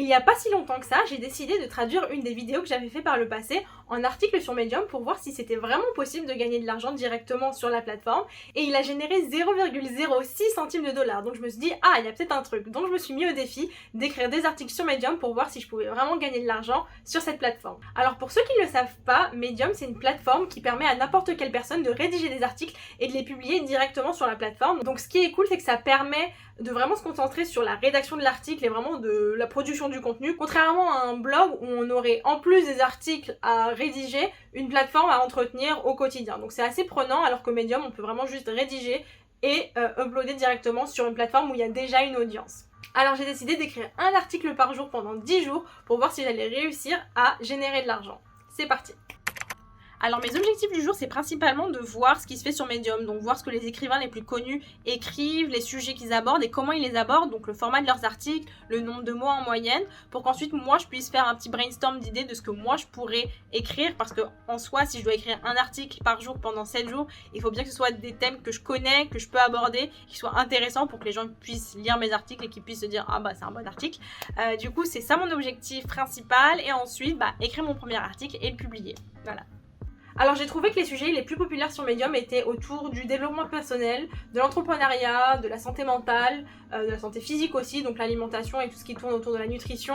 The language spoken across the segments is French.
Il n'y a pas si longtemps que ça, j'ai décidé de traduire une des vidéos que j'avais fait par le passé en article sur Medium pour voir si c'était vraiment possible de gagner de l'argent directement sur la plateforme, et il a généré 0,06 centimes de dollars. Donc je me suis dit, ah, il y a peut-être un truc. Donc je me suis mis au défi d'écrire des articles sur Medium pour voir si je pouvais vraiment gagner de l'argent sur cette plateforme. Alors pour ceux qui ne le savent pas, Medium c'est une plateforme qui permet à n'importe quelle personne de rédiger des articles et de les publier directement sur la plateforme. Donc ce qui est cool, c'est que ça permet de vraiment se concentrer sur la rédaction de l'article et vraiment de la production du contenu, contrairement à un blog où on aurait en plus des articles à rédiger, une plateforme à entretenir au quotidien. Donc c'est assez prenant, alors que Medium on peut vraiment juste rédiger et uploader directement sur une plateforme où il y a déjà une audience. Alors j'ai décidé d'écrire un article par jour pendant 10 jours pour voir si j'allais réussir à générer de l'argent. C'est parti! Alors mes objectifs du jour, c'est principalement de voir ce qui se fait sur Medium, donc voir ce que les écrivains les plus connus écrivent, les sujets qu'ils abordent et comment ils les abordent, donc le format de leurs articles, le nombre de mots en moyenne, pour qu'ensuite moi je puisse faire un petit brainstorm d'idées de ce que moi je pourrais écrire, parce que en soi, si je dois écrire un article par jour pendant 7 jours, il faut bien que ce soit des thèmes que je connais, que je peux aborder, qui soient intéressants pour que les gens puissent lire mes articles et qu'ils puissent se dire ah bah c'est un bon article. Du coup c'est ça mon objectif principal, et ensuite écrire mon premier article et le publier. Voilà. Alors j'ai trouvé que les sujets les plus populaires sur Medium étaient autour du développement personnel, de l'entrepreneuriat, de la santé mentale, de la santé physique aussi, donc l'alimentation et tout ce qui tourne autour de la nutrition.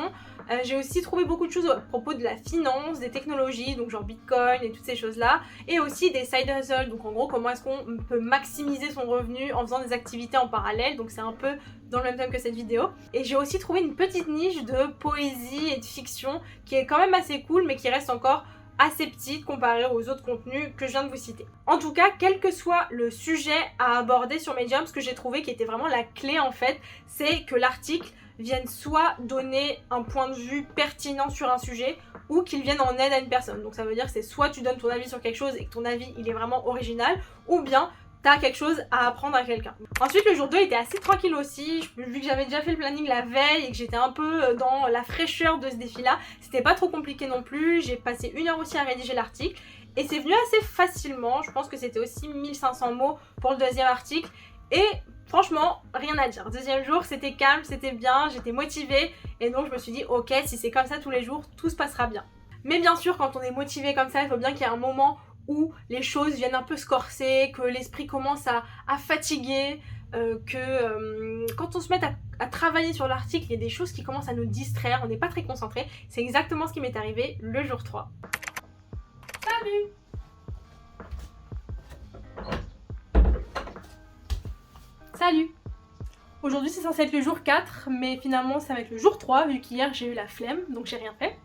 J'ai aussi trouvé beaucoup de choses à propos de la finance, des technologies, donc genre Bitcoin et toutes ces choses-là, et aussi des side hustles, donc en gros comment est-ce qu'on peut maximiser son revenu en faisant des activités en parallèle, donc c'est un peu dans le même thème que cette vidéo. Et j'ai aussi trouvé une petite niche de poésie et de fiction qui est quand même assez cool, mais qui reste encore assez petite comparée aux autres contenus que je viens de vous citer. En tout cas, quel que soit le sujet à aborder sur Medium, ce que j'ai trouvé qui était vraiment la clé en fait, c'est que l'article vienne soit donner un point de vue pertinent sur un sujet, ou qu'il vienne en aide à une personne. Donc ça veut dire que c'est soit tu donnes ton avis sur quelque chose et que ton avis il est vraiment original, ou bien t'as quelque chose à apprendre à quelqu'un. Ensuite le jour 2 était assez tranquille aussi, vu que j'avais déjà fait le planning la veille et que j'étais un peu dans la fraîcheur de ce défi là, c'était pas trop compliqué non plus, j'ai passé 1 heure aussi à rédiger l'article et c'est venu assez facilement, je pense que c'était aussi 1500 mots pour le deuxième article et franchement rien à dire. Deuxième jour c'était calme, c'était bien, j'étais motivée et donc je me suis dit ok, si c'est comme ça tous les jours, tout se passera bien. Mais bien sûr quand on est motivé comme ça, il faut bien qu'il y ait un moment où les choses viennent un peu se corser, que l'esprit commence à fatiguer, quand on se met à travailler sur l'article, il y a des choses qui commencent à nous distraire, on n'est pas très concentré. C'est exactement ce qui m'est arrivé le jour 3. Salut! Salut! Aujourd'hui c'est censé être le jour 4, mais finalement ça va être le jour 3, vu qu'hier j'ai eu la flemme, donc j'ai rien fait.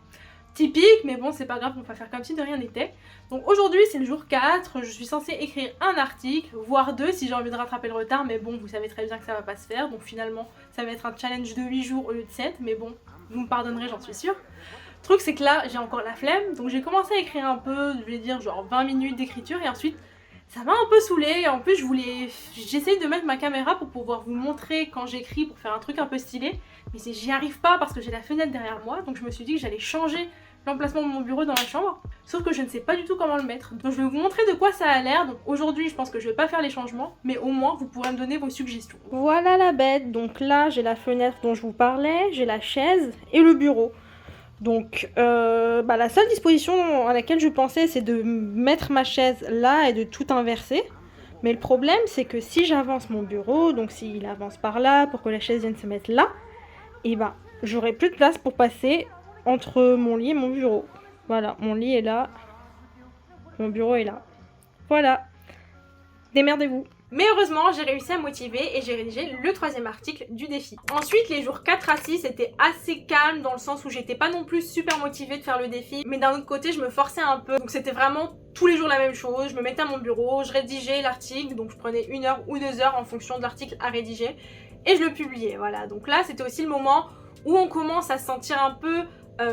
Typique, mais bon c'est pas grave, on va faire comme si de rien n'était. Donc aujourd'hui c'est le jour 4, je suis censée écrire un article, voire 2 si j'ai envie de rattraper le retard, mais bon vous savez très bien que ça va pas se faire, donc finalement ça va être un challenge de 8 jours au lieu de 7, mais bon, vous me pardonnerez j'en suis sûre. Le truc c'est que là j'ai encore la flemme, donc j'ai commencé à écrire un peu, je vais dire genre 20 minutes d'écriture, et ensuite ça m'a un peu saoulée, en plus j'essaye de mettre ma caméra pour pouvoir vous montrer quand j'écris, pour faire un truc un peu stylé, mais j'y arrive pas parce que j'ai la fenêtre derrière moi, donc je me suis dit que j'allais changer l'emplacement de mon bureau dans la chambre, sauf que je ne sais pas du tout comment le mettre. Donc je vais vous montrer de quoi ça a l'air, donc aujourd'hui je pense que je vais pas faire les changements, mais au moins vous pourrez me donner vos suggestions. Voilà la bête, donc là j'ai la fenêtre dont je vous parlais, j'ai la chaise et le bureau. Donc la seule disposition à laquelle je pensais c'est de mettre ma chaise là et de tout inverser. Mais le problème c'est que si j'avance mon bureau, donc s'il avance par là pour que la chaise vienne se mettre là, et j'aurai plus de place pour passer entre mon lit et mon bureau. Voilà, mon lit est là, mon bureau est là. Voilà, démerdez-vous. Mais heureusement, j'ai réussi à me motiver et j'ai rédigé le 3e article du défi. Ensuite, les jours 4 à 6 étaient assez calmes dans le sens où j'étais pas non plus super motivée de faire le défi. Mais d'un autre côté, je me forçais un peu. Donc c'était vraiment tous les jours la même chose. Je me mettais à mon bureau, je rédigeais l'article. Donc je prenais 1 heure ou 2 heures en fonction de l'article à rédiger. Et je le publiais, voilà. Donc là, c'était aussi le moment où on commence à se sentir un peu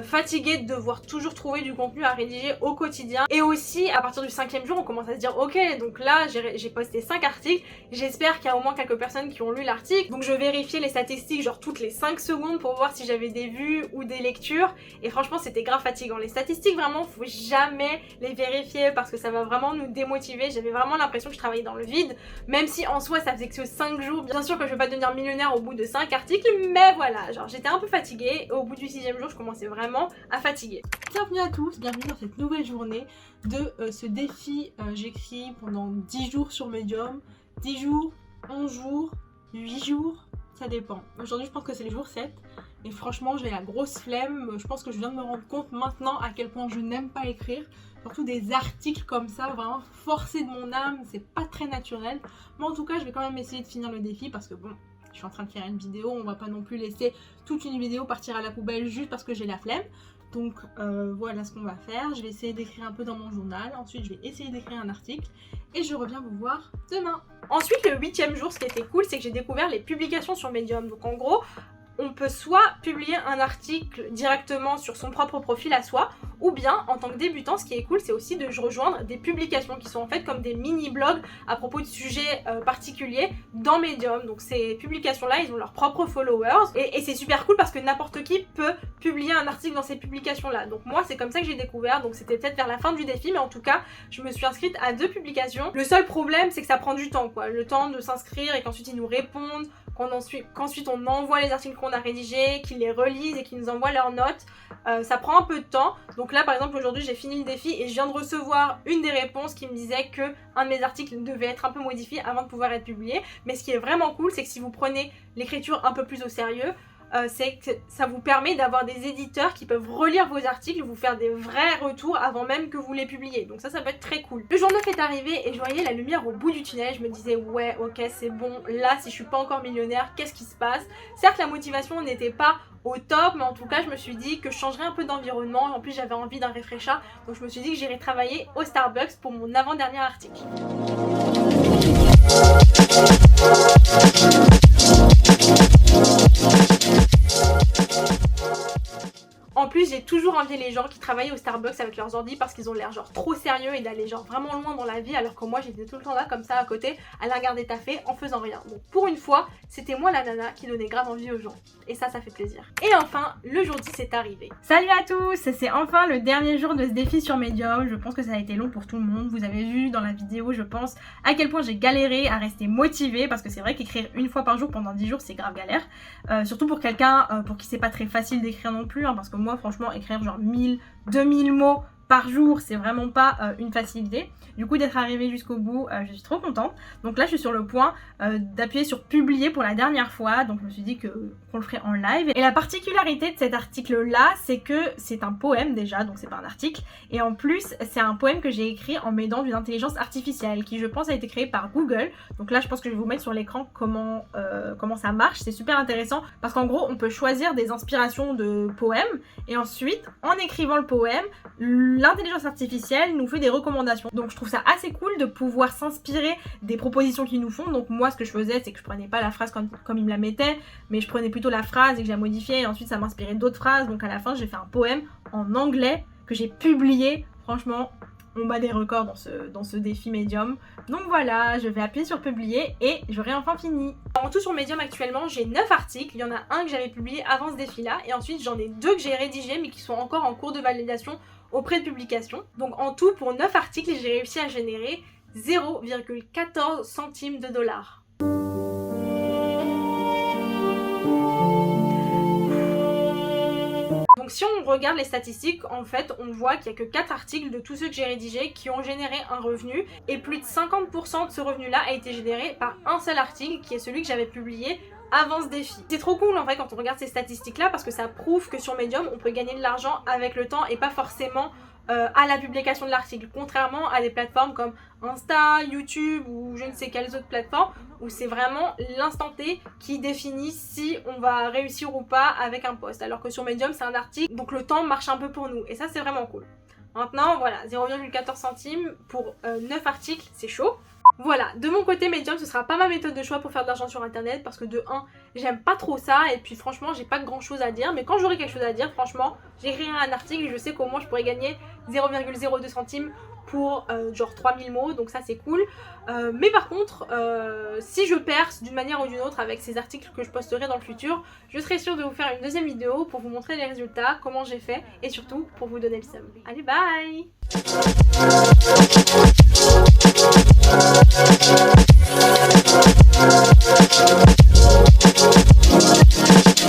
fatiguée de devoir toujours trouver du contenu à rédiger au quotidien. Et aussi à partir du 5e jour on commence à se dire ok, donc là j'ai posté 5 articles, j'espère qu'il y a au moins quelques personnes qui ont lu l'article, donc je vérifiais les statistiques genre toutes les 5 secondes pour voir si j'avais des vues ou des lectures, et franchement c'était grave fatigant. Les statistiques vraiment faut jamais les vérifier parce que ça va vraiment nous démotiver. J'avais vraiment l'impression que je travaillais dans le vide, même si en soi ça faisait que 5 jours. Bien sûr que je vais pas devenir millionnaire au bout de 5 articles, mais voilà, genre j'étais un peu fatiguée et au bout du 6e jour je commençais vraiment à fatiguer. Bienvenue à tous, bienvenue dans cette nouvelle journée de ce défi. J'écris pendant 10 jours sur Medium, 10 jours, 11 jours, 8 jours, ça dépend. Aujourd'hui je pense que c'est le jour 7 et franchement j'ai la grosse flemme. Je pense que je viens de me rendre compte maintenant à quel point je n'aime pas écrire. Surtout des articles comme ça, vraiment forcés de mon âme, c'est pas très naturel. Mais en tout cas je vais quand même essayer de finir le défi parce que bon, je suis en train de faire une vidéo, on va pas non plus laisser toute une vidéo partir à la poubelle juste parce que j'ai la flemme. Donc voilà ce qu'on va faire, je vais essayer d'écrire un peu dans mon journal, ensuite je vais essayer d'écrire un article et je reviens vous voir demain. Ensuite le 8e jour, ce qui était cool, c'est que j'ai découvert les publications sur Medium. Donc en gros, on peut soit publier un article directement sur son propre profil à soi, ou bien en tant que débutant, ce qui est cool, c'est aussi de rejoindre des publications qui sont en fait comme des mini-blogs à propos de sujets particuliers dans Medium. Donc ces publications-là, ils ont leurs propres followers et c'est super cool parce que n'importe qui peut publier un article dans ces publications-là. Donc moi, c'est comme ça que j'ai découvert, donc c'était peut-être vers la fin du défi, mais en tout cas, je me suis inscrite à 2 publications. Le seul problème, c'est que ça prend du temps, quoi. Le temps de s'inscrire et qu'ensuite ils nous répondent, qu'ensuite on envoie les articles qu'on a rédigés, qu'ils les relisent et qu'ils nous envoient leurs notes. Ça prend un peu de temps. Donc là par exemple aujourd'hui j'ai fini le défi et je viens de recevoir une des réponses qui me disait que un de mes articles devait être un peu modifié avant de pouvoir être publié. Mais ce qui est vraiment cool, c'est que si vous prenez l'écriture un peu plus au sérieux, c'est que ça vous permet d'avoir des éditeurs qui peuvent relire vos articles, vous faire des vrais retours avant même que vous les publiez. Donc ça peut être très cool. Le jour 9 est arrivé et je voyais la lumière au bout du tunnel. Je me disais ouais ok c'est bon, là si je suis pas encore millionnaire, qu'est-ce qui se passe? Certes la motivation n'était pas au top, mais en tout cas je me suis dit que je changerais un peu d'environnement. En plus j'avais envie d'un refresher, donc je me suis dit que j'irais travailler au Starbucks pour mon avant-dernier article. En plus, j'ai toujours envié les gens qui travaillent au Starbucks avec leurs ordi parce qu'ils ont l'air genre trop sérieux et d'aller genre vraiment loin dans la vie, alors que moi j'étais tout le temps là comme ça à côté à la regarder taffer en faisant rien. Donc pour une fois, c'était moi la nana qui donnait grave envie aux gens. Et ça fait plaisir. Et enfin, le jour 10 est arrivé. Salut à tous, c'est enfin le dernier jour de ce défi sur Medium. Je pense que ça a été long pour tout le monde. Vous avez vu dans la vidéo, je pense, à quel point j'ai galéré à rester motivée parce que c'est vrai qu'écrire une fois par jour pendant 10 jours, c'est grave galère. Surtout pour quelqu'un pour qui c'est pas très facile d'écrire non plus, hein, parce que moi franchement écrire genre 1000, 2000 mots par jour, c'est vraiment pas une facilité. Du coup d'être arrivée jusqu'au bout, je suis trop contente. Donc là je suis sur le point d'appuyer sur publier pour la dernière fois. Donc je me suis dit qu'on le ferait en live. Et la particularité de cet article là, c'est que c'est un poème déjà, donc c'est pas un article. Et en plus c'est un poème que j'ai écrit en m'aidant d'une intelligence artificielle qui je pense a été créée par Google. Donc là je pense que je vais vous mettre sur l'écran comment ça marche. C'est super intéressant parce qu'en gros on peut choisir des inspirations de poèmes et ensuite en écrivant le poème, l'intelligence artificielle nous fait des recommandations. Donc je trouve ça assez cool de pouvoir s'inspirer des propositions qu'ils nous font. Donc moi ce que je faisais, c'est que je prenais pas la phrase comme ils me la mettaient, mais je prenais plutôt la phrase et que je la modifiais et ensuite ça m'inspirait d'autres phrases. Donc à la fin j'ai fait un poème en anglais que j'ai publié. Franchement on bat des records dans ce défi Medium. Donc voilà, je vais appuyer sur publier et j'aurai enfin fini. En tout sur Medium actuellement j'ai 9 articles. Il y en a un que j'avais publié avant ce défi là et ensuite j'en ai 2 que j'ai rédigés mais qui sont encore en cours de validation auprès de publication. Donc en tout pour 9 articles j'ai réussi à générer 0,14 centimes de dollars. Donc si on regarde les statistiques, en fait on voit qu'il n'y a que 4 articles de tous ceux que j'ai rédigés qui ont généré un revenu et plus de 50% de ce revenu là a été généré par un seul article qui est celui que j'avais publié avant ce défi. C'est trop cool en fait quand on regarde ces statistiques là parce que ça prouve que sur Medium on peut gagner de l'argent avec le temps et pas forcément à la publication de l'article, contrairement à des plateformes comme Insta, YouTube ou je ne sais quelles autres plateformes où c'est vraiment l'instant T qui définit si on va réussir ou pas avec un post, alors que sur Medium c'est un article donc le temps marche un peu pour nous et ça c'est vraiment cool. Maintenant voilà, 0,14 centimes pour 9 articles, c'est chaud. Voilà, de mon côté Medium ce sera pas ma méthode de choix pour faire de l'argent sur internet parce que de 1, j'aime pas trop ça et puis franchement j'ai pas grand chose à dire, mais quand j'aurai quelque chose à dire, franchement j'écrirai un article et je sais qu'au moins je pourrais gagner 0,02 centimes pour genre 3000 mots, donc ça c'est cool. Mais par contre, si je perce d'une manière ou d'une autre avec ces articles que je posterai dans le futur, je serai sûre de vous faire une deuxième vidéo pour vous montrer les résultats, comment j'ai fait et surtout pour vous donner le seum. Allez, bye!